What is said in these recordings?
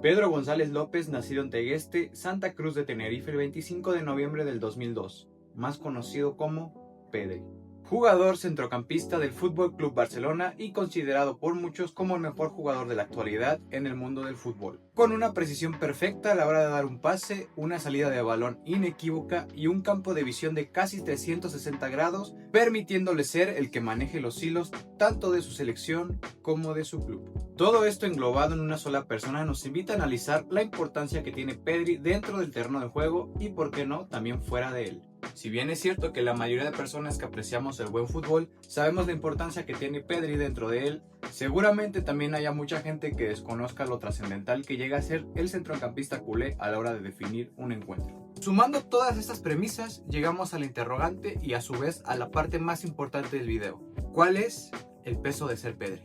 Pedro González López, nacido en Tegueste, Santa Cruz de Tenerife, el 25 de noviembre del 2002, más conocido como Pedri. Jugador centrocampista del Fútbol Club Barcelona y considerado por muchos como el mejor jugador de la actualidad en el mundo del fútbol. Con una precisión perfecta a la hora de dar un pase, una salida de balón inequívoca y un campo de visión de casi 360 grados, permitiéndole ser el que maneje los hilos tanto de su selección como de su club. Todo esto englobado en una sola persona nos invita a analizar la importancia que tiene Pedri dentro del terreno de juego y, por qué no, también fuera de él. Si bien es cierto que la mayoría de personas que apreciamos el buen fútbol sabemos la importancia que tiene Pedri dentro de él, seguramente también haya mucha gente que desconozca lo trascendental que llega a ser el centrocampista culé a la hora de definir un encuentro. Sumando todas estas premisas, llegamos al interrogante y a su vez a la parte más importante del video. ¿Cuál es el peso de ser Pedri?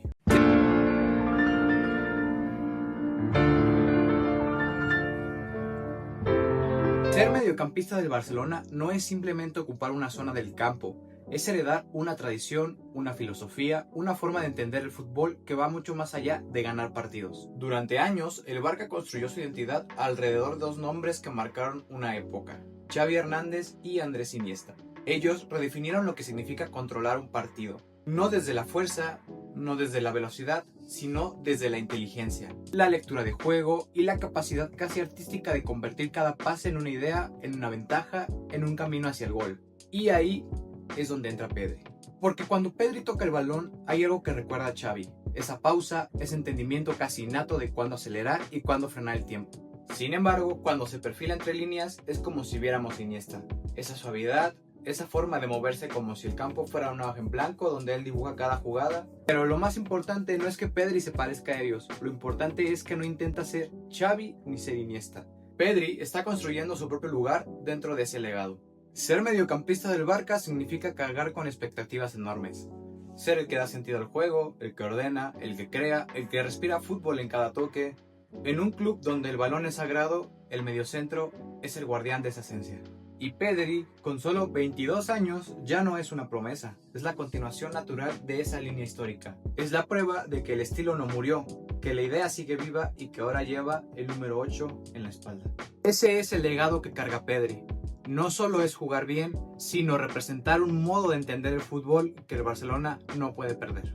Ser mediocampista del Barcelona no es simplemente ocupar una zona del campo, es heredar una tradición, una filosofía, una forma de entender el fútbol que va mucho más allá de ganar partidos. Durante años, el Barça construyó su identidad alrededor de dos nombres que marcaron una época: Xavi Hernández y Andrés Iniesta. Ellos redefinieron lo que significa controlar un partido, no desde la fuerza, no desde la velocidad, sino desde la inteligencia, la lectura de juego y la capacidad casi artística de convertir cada pase en una idea, en una ventaja, en un camino hacia el gol. Y ahí es donde entra Pedri. Porque cuando Pedri toca el balón hay algo que recuerda a Xavi, esa pausa, ese entendimiento casi innato de cuándo acelerar y cuándo frenar el tiempo. Sin embargo, cuando se perfila entre líneas es como si viéramos Iniesta, esa suavidad, esa forma de moverse como si el campo fuera una hoja en blanco donde él dibuja cada jugada. Pero lo más importante no es que Pedri se parezca a ellos, lo importante es que no intenta ser Xavi ni ser Iniesta. Pedri está construyendo su propio lugar dentro de ese legado. Ser mediocampista del Barça significa cargar con expectativas enormes. Ser el que da sentido al juego, el que ordena, el que crea, el que respira fútbol en cada toque. En un club donde el balón es sagrado, el mediocentro es el guardián de esa esencia. Y Pedri, con solo 22 años, ya no es una promesa, es la continuación natural de esa línea histórica. Es la prueba de que el estilo no murió, que la idea sigue viva y que ahora lleva el número 8 en la espalda. Ese es el legado que carga Pedri. No solo es jugar bien, sino representar un modo de entender el fútbol que el Barcelona no puede perder.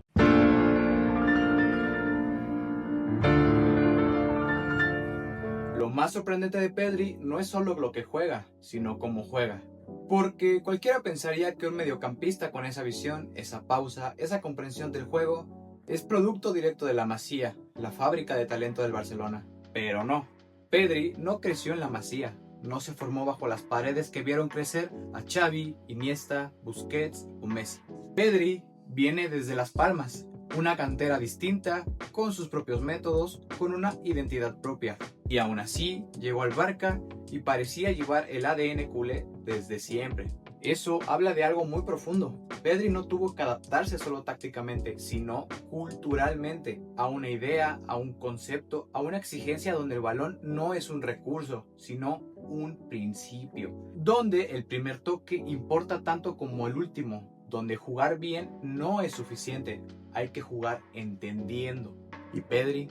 Lo más sorprendente de Pedri no es solo lo que juega, sino cómo juega. Porque cualquiera pensaría que un mediocampista con esa visión, esa pausa, esa comprensión del juego, es producto directo de la Masía, la fábrica de talento del Barcelona. Pero no, Pedri no creció en la Masía, no se formó bajo las paredes que vieron crecer a Xavi, Iniesta, Busquets o Messi. Pedri viene desde Las Palmas, una cantera distinta, con sus propios métodos, con una identidad propia. Y aún así, llegó al Barça y parecía llevar el ADN culé desde siempre. Eso habla de algo muy profundo. Pedri no tuvo que adaptarse solo tácticamente, sino culturalmente, a una idea, a un concepto, a una exigencia donde el balón no es un recurso, sino un principio. Donde el primer toque importa tanto como el último. Donde jugar bien no es suficiente, hay que jugar entendiendo. Y Pedri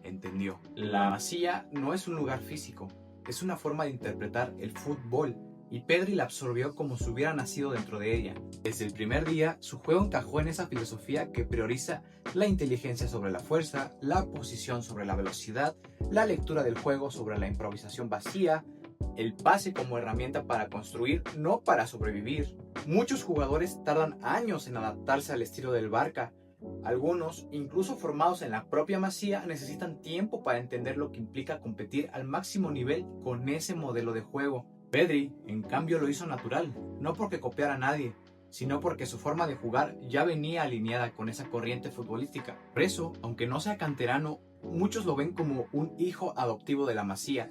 entendió. La Masía no es un lugar físico, es una forma de interpretar el fútbol. Y Pedri la absorbió como si hubiera nacido dentro de ella. Desde el primer día, su juego encajó en esa filosofía que prioriza la inteligencia sobre la fuerza, la posición sobre la velocidad, la lectura del juego sobre la improvisación vacía, el pase como herramienta para construir, no para sobrevivir. Muchos jugadores tardan años en adaptarse al estilo del Barça. Algunos, incluso formados en la propia Masía, necesitan tiempo para entender lo que implica competir al máximo nivel con ese modelo de juego. Pedri, en cambio, lo hizo natural, no porque copiara a nadie, sino porque su forma de jugar ya venía alineada con esa corriente futbolística. Por eso, aunque no sea canterano, muchos lo ven como un hijo adoptivo de la Masía.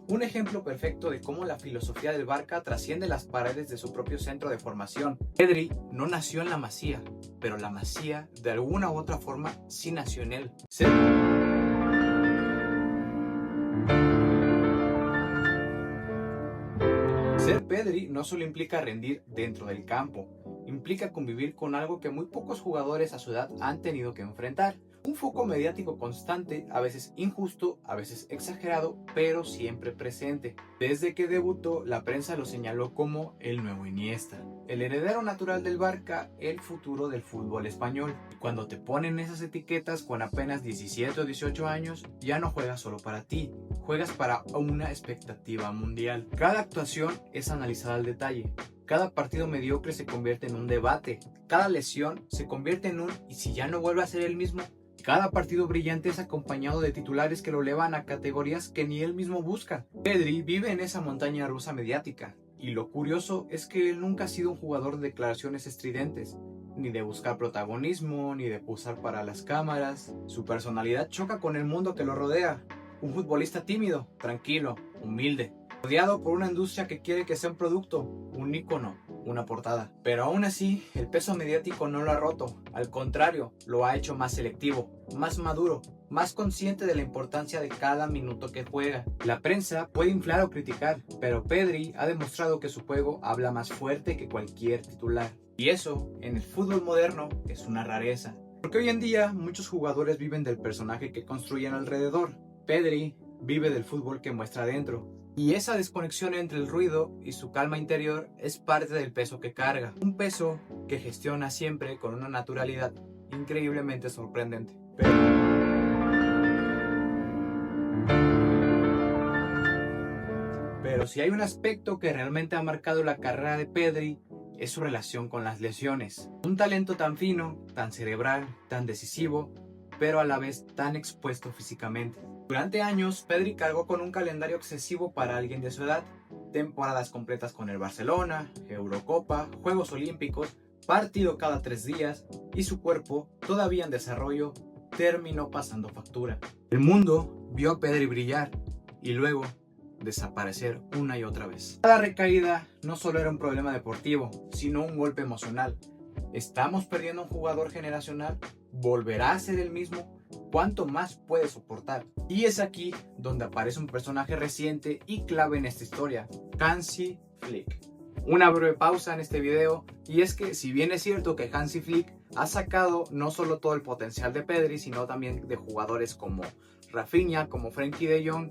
Un ejemplo perfecto de cómo la filosofía del Barça trasciende las paredes de su propio centro de formación. Pedri no nació en la Masía, pero la Masía, de alguna u otra forma, sí nació en él. Ser Pedri no solo implica rendir dentro del campo, implica convivir con algo que muy pocos jugadores a su edad han tenido que enfrentar: Un foco mediático constante, a veces injusto, a veces exagerado, pero siempre presente. Desde que debutó, la prensa lo señaló como el nuevo Iniesta, el heredero natural del Barça, el futuro del fútbol español. Y cuando te ponen esas etiquetas con apenas 17 o 18 años, ya no juegas solo para ti, juegas para una expectativa mundial. Cada actuación es analizada al detalle. Cada partido mediocre se convierte en un debate. Cada lesión se convierte en un "y si ya no vuelve a ser el mismo". Cada partido brillante es acompañado de titulares que lo elevan a categorías que ni él mismo busca. Pedri vive en esa montaña rusa mediática. Y lo curioso es que él nunca ha sido un jugador de declaraciones estridentes, ni de buscar protagonismo, ni de posar para las cámaras. Su personalidad choca con el mundo que lo rodea. Un futbolista tímido, tranquilo, humilde, rodeado por una industria que quiere que sea un producto, un ícono, una portada. Pero aún así, el peso mediático no lo ha roto. Al contrario, lo ha hecho más selectivo, más maduro, más consciente de la importancia de cada minuto que juega. La prensa puede inflar o criticar, pero Pedri ha demostrado que su juego habla más fuerte que cualquier titular. Y eso, en el fútbol moderno, es una rareza. Porque hoy en día, muchos jugadores viven del personaje que construyen alrededor. Pedri vive del fútbol que muestra dentro. Y esa desconexión entre el ruido y su calma interior es parte del peso que carga. Un peso que gestiona siempre con una naturalidad increíblemente sorprendente. Pero si hay un aspecto que realmente ha marcado la carrera de Pedri, es su relación con las lesiones. Un talento tan fino, tan cerebral, tan decisivo, pero a la vez tan expuesto físicamente. Durante años, Pedri cargó con un calendario excesivo para alguien de su edad. Temporadas completas con el Barcelona, Eurocopa, Juegos Olímpicos, partido cada 3 días, y su cuerpo, todavía en desarrollo, terminó pasando factura. El mundo vio a Pedri brillar y luego desaparecer una y otra vez. Cada recaída no solo era un problema deportivo, sino un golpe emocional. ¿Estamos perdiendo a un jugador generacional? ¿Volverá a ser el mismo? ¿Cuánto más puede soportar? Y es aquí donde aparece un personaje reciente y clave en esta historia, Hansi Flick. Una breve pausa en este video, y es que si bien es cierto que Hansi Flick ha sacado no solo todo el potencial de Pedri, sino también de jugadores como Rafinha, como Frenkie de Jong,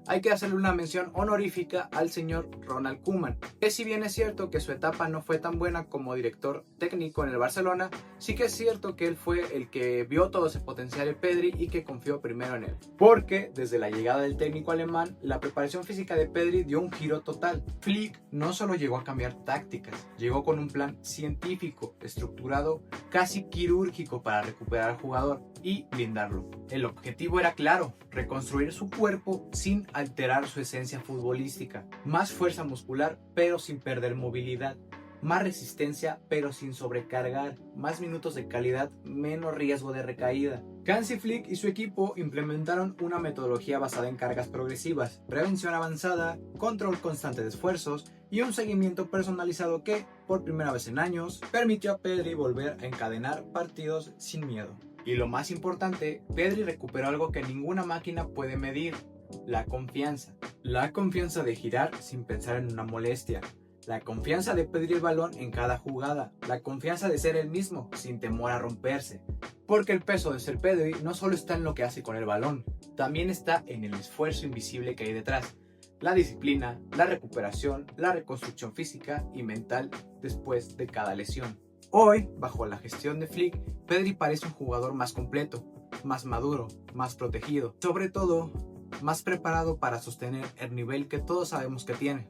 hay que hacerle una mención honorífica al señor Ronald Koeman, que si bien es cierto que su etapa no fue tan buena como director técnico en el Barcelona, sí que es cierto que él fue el que vio todo ese potencial de Pedri y que confió primero en él. Porque desde la llegada del técnico alemán, la preparación física de Pedri dio un giro total. Flick no solo llegó a cambiar tácticas, llegó con un plan científico, estructurado, casi quirúrgico para recuperar al jugador y blindarlo. El objetivo era claro, reconstruir su cuerpo sin alterar su esencia futbolística. Más fuerza muscular, pero sin perder movilidad. Más resistencia, pero sin sobrecargar. Más minutos de calidad, menos riesgo de recaída. Hansi Flick y su equipo implementaron una metodología basada en cargas progresivas, prevención avanzada, control constante de esfuerzos y un seguimiento personalizado que, por primera vez en años, permitió a Pedri volver a encadenar partidos sin miedo. Y lo más importante, Pedri recuperó algo que ninguna máquina puede medir: la confianza. La confianza de girar sin pensar en una molestia. La confianza de pedir el balón en cada jugada. La confianza de ser el mismo, sin temor a romperse. Porque el peso de ser Pedri no solo está en lo que hace con el balón, también está en el esfuerzo invisible que hay detrás. La disciplina, la recuperación, la reconstrucción física y mental después de cada lesión. Hoy, bajo la gestión de Flick, Pedri parece un jugador más completo, más maduro, más protegido, sobre todo, más preparado para sostener el nivel que todos sabemos que tiene.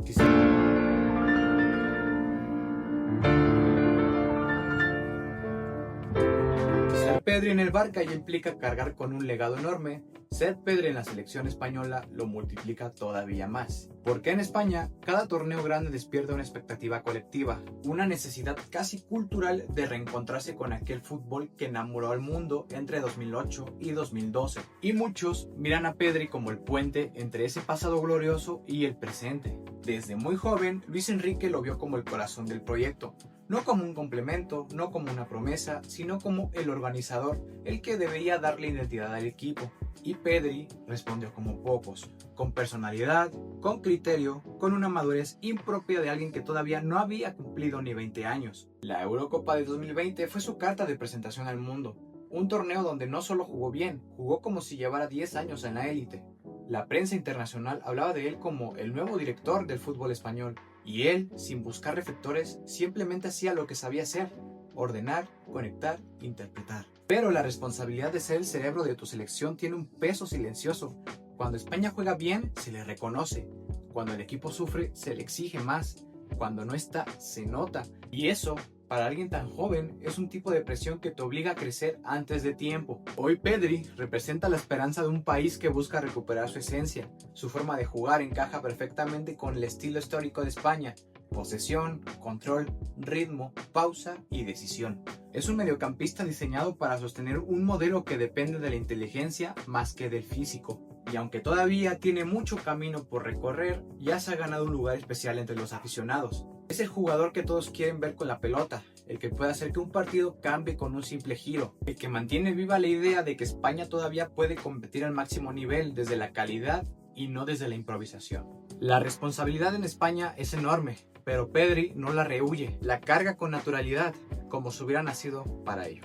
Ser Pedri en el Barça ya implica cargar con un legado enorme. Ser Pedri en la selección española lo multiplica todavía más. Porque en España, cada torneo grande despierta una expectativa colectiva, una necesidad casi cultural de reencontrarse con aquel fútbol que enamoró al mundo entre 2008 y 2012. Y muchos miran a Pedri como el puente entre ese pasado glorioso y el presente. Desde muy joven, Luis Enrique lo vio como el corazón del proyecto. No como un complemento, no como una promesa, sino como el organizador, el que debía darle identidad al equipo. Y Pedri respondió como pocos, con personalidad, con criterio, con una madurez impropia de alguien que todavía no había cumplido ni 20 años. La Eurocopa de 2020 fue su carta de presentación al mundo. un torneo donde no solo jugó bien, jugó como si llevara 10 años en la élite. La prensa internacional hablaba de él como el nuevo director del fútbol español, y él, sin buscar reflectores, simplemente hacía lo que sabía hacer: ordenar, conectar, interpretar. Pero la responsabilidad de ser el cerebro de tu selección tiene un peso silencioso. Cuando España juega bien, se le reconoce. Cuando el equipo sufre, se le exige más. Cuando no está, se nota. Y eso, para alguien tan joven, es un tipo de presión que te obliga a crecer antes de tiempo. Hoy Pedri representa la esperanza de un país que busca recuperar su esencia. Su forma de jugar encaja perfectamente con el estilo histórico de España: posesión, control, ritmo, pausa y decisión. Es un mediocampista diseñado para sostener un modelo que depende de la inteligencia más que del físico. Y aunque todavía tiene mucho camino por recorrer, ya se ha ganado un lugar especial entre los aficionados. Es el jugador que todos quieren ver con la pelota, el que puede hacer que un partido cambie con un simple giro, el que mantiene viva la idea de que España todavía puede competir al máximo nivel desde la calidad y no desde la improvisación. La responsabilidad en España es enorme, pero Pedri no la rehúye, la carga con naturalidad, como si hubiera nacido para ello.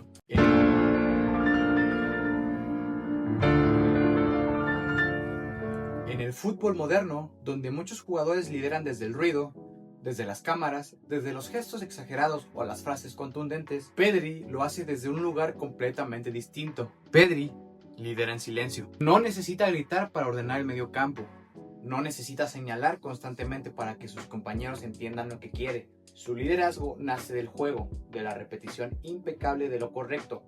En el fútbol moderno, donde muchos jugadores lideran desde el ruido, desde las cámaras, desde los gestos exagerados o las frases contundentes, Pedri lo hace desde un lugar completamente distinto. Pedri lidera en silencio. No necesita gritar para ordenar el mediocampo. No necesita señalar constantemente para que sus compañeros entiendan lo que quiere. Su liderazgo nace del juego, de la repetición impecable de lo correcto,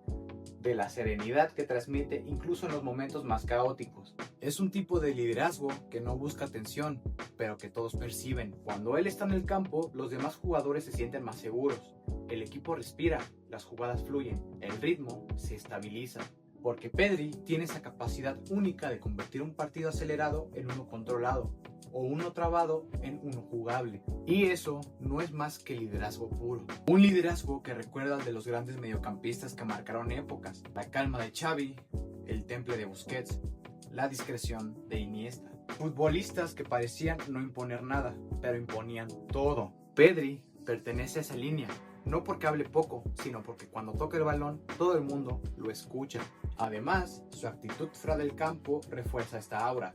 de la serenidad que transmite incluso en los momentos más caóticos. Es un tipo de liderazgo que no busca atención, pero que todos perciben. Cuando él está en el campo, los demás jugadores se sienten más seguros. El equipo respira, las jugadas fluyen, el ritmo se estabiliza. Porque Pedri tiene esa capacidad única de convertir un partido acelerado en uno controlado, o uno trabado en uno jugable. Y eso no es más que liderazgo puro. Un liderazgo que recuerda al de los grandes mediocampistas que marcaron épocas: la calma de Xavi, el temple de Busquets, la discreción de Iniesta. Futbolistas que parecían no imponer nada, pero imponían todo. Pedri pertenece a esa línea, no porque hable poco, sino porque cuando toca el balón, todo el mundo lo escucha. Además, su actitud fuera del campo refuerza esta aura.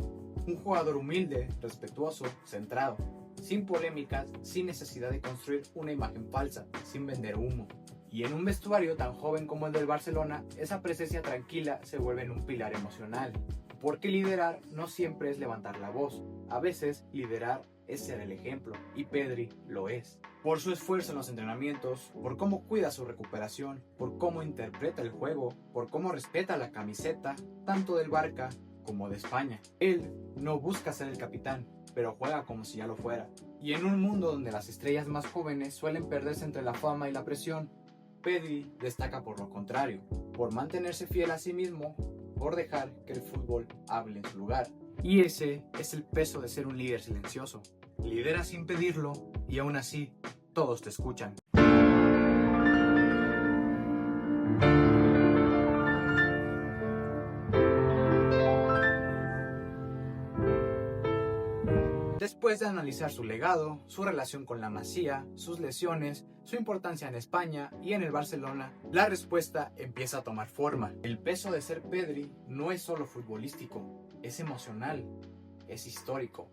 Un jugador humilde, respetuoso, centrado, sin polémicas, sin necesidad de construir una imagen falsa, sin vender humo. Y en un vestuario tan joven como el del Barcelona, esa presencia tranquila se vuelve en un pilar emocional. Porque liderar no siempre es levantar la voz. A veces, liderar es ser el ejemplo, y Pedri lo es. Por su esfuerzo en los entrenamientos, por cómo cuida su recuperación, por cómo interpreta el juego, por cómo respeta la camiseta, tanto del Barça como de España. Él no busca ser el capitán, pero juega como si ya lo fuera. Y en un mundo donde las estrellas más jóvenes suelen perderse entre la fama y la presión, Pedri destaca por lo contrario, por mantenerse fiel a sí mismo, por dejar que el fútbol hable en su lugar. Y ese es el peso de ser un líder silencioso. Lideras sin pedirlo y aún así todos te escuchan. Después de analizar su legado, su relación con la Masía, sus lesiones, su importancia en España y en el Barcelona, la respuesta empieza a tomar forma. El peso de ser Pedri no es solo futbolístico, es emocional, es histórico,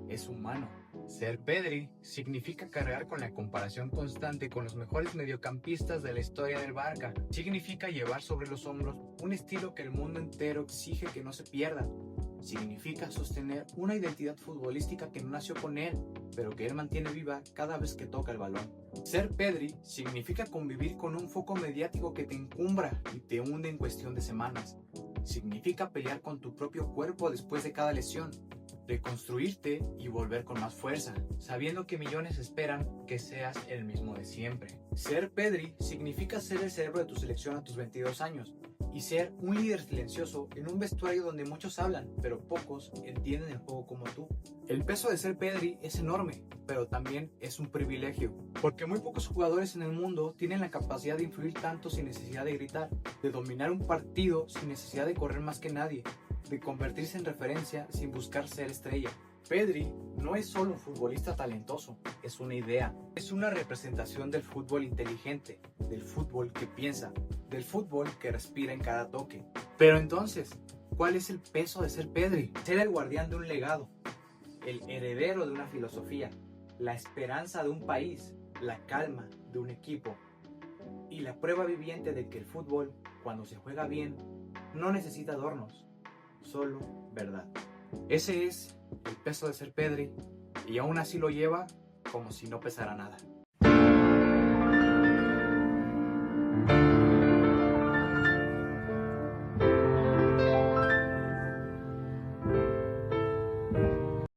es humano. Ser Pedri significa cargar con la comparación constante con los mejores mediocampistas de la historia del Barça. Significa llevar sobre los hombros un estilo que el mundo entero exige que no se pierda. Significa sostener una identidad futbolística que no nació con él, pero que él mantiene viva cada vez que toca el balón. Ser Pedri significa convivir con un foco mediático que te encumbra y te hunde en cuestión de semanas. Significa pelear con tu propio cuerpo después de cada lesión, reconstruirte y volver con más fuerza, sabiendo que millones esperan que seas el mismo de siempre. Ser Pedri significa ser el cerebro de tu selección a tus 22 años y ser un líder silencioso en un vestuario donde muchos hablan, pero pocos entienden el juego como tú. El peso de ser Pedri es enorme, pero también es un privilegio, porque muy pocos jugadores en el mundo tienen la capacidad de influir tanto sin necesidad de gritar, de dominar un partido sin necesidad de correr más que nadie, de convertirse en referencia sin buscar ser estrella, Pedri no es solo un futbolista talentoso, es una idea. Es una representación del fútbol inteligente, del fútbol que piensa, del fútbol que respira en cada toque. Pero entonces, ¿cuál es el peso de ser Pedri? Ser el guardián de un legado, el heredero de una filosofía, la esperanza de un país, la calma de un equipo y la prueba viviente de que el fútbol, cuando se juega bien, no necesita adornos, solo verdad. Ese es el peso de ser Pedri y aún así lo lleva como si no pesara nada.